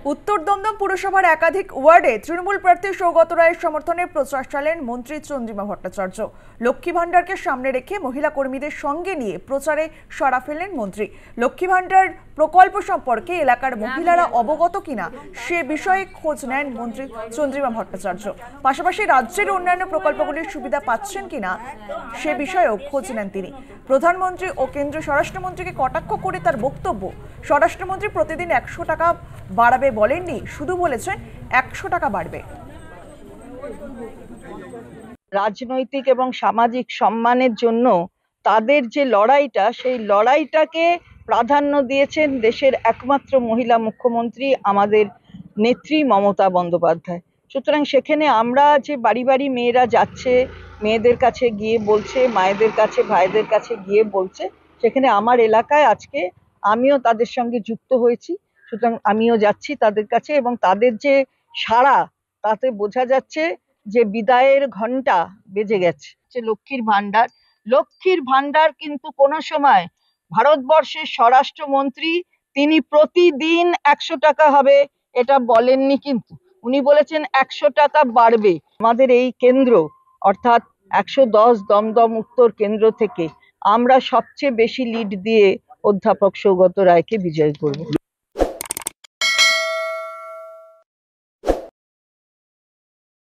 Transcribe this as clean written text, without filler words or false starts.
উত্তর দমদম পুরসভার একাধিক ওয়ার্ডে তৃণমূল প্রার্থী সৌগত রায়ের সমর্থনে প্রচার চালালেন মন্ত্রী চন্দ্রিমা ভট্টাচার্য। লক্ষ্মী ভান্ডারকে সামনে রেখে মহিলা কর্মীদের সঙ্গে নিয়ে প্রচারে সাড়া ফেললেন মন্ত্রী। লক্ষ্মী ভান্ডার প্রকল্প সম্পর্কে এলাকার মহিলারা অবগত কিনা সে বিষয়ে খোঁজ নেন মন্ত্রী চন্দ্রিমা ভট্টাচার্য। পাশাপাশি রাজ্যের অন্যান্য প্রকল্পগুলির সুবিধা পাচ্ছেন কিনা সে বিষয়েও খোঁজ নেন তিনি। প্রধানমন্ত্রী ও কেন্দ্রীয় স্বরাষ্ট্রমন্ত্রীকে কটাক্ষ করে তার বক্তব্য, স্বরাষ্ট্রমন্ত্রী প্রতিদিন 100 টাকা বাড়াবে বলেননি, শুধু বলেছেন 100 টাকা বাড়বে। রাজনৈতিক এবং সামাজিক সম্মানের জন্য তাদের যে লড়াইটা, সেই লড়াইটাকে প্রাধান্য দিয়েছেন দেশের একমাত্র মহিলা মুখ্যমন্ত্রী আমাদের নেত্রী মমতা বন্দ্যোপাধ্যায়। সুতরাং সেখানে আমরা যে বাড়ি বাড়ি মেয়েরা যাচ্ছে, মেয়েদের কাছে গিয়ে বলছে, মায়েদের কাছে ভাইদের কাছে গিয়ে বলছে, সেখানে আমার এলাকায় আজকে আমিও তাদের সঙ্গে যুক্ত হয়েছি। সুতরাং আমিও যাচ্ছি তাদের কাছে এবং তাদের যে সাড়া, তাতে বোঝা যাচ্ছে যে বিদায়ের ঘন্টা বেজে গেছে। লক্ষ্মীর ভান্ডার কিন্তু কোনো সময় ভারতবর্ষের স্বরাষ্ট্রমন্ত্রী তিনি প্রতিদিন 100 টাকা হবে এটা বলেননি, কিন্তু উনি বলেছেন 100 টাকা বাড়বে। আমাদের এই কেন্দ্র অর্থাৎ 110 দমদম উত্তর কেন্দ্র থেকে আমরা সবচেয়ে বেশি লিড দিয়ে অধ্যাপক সৌগত রায়কে বিজয়ী করব।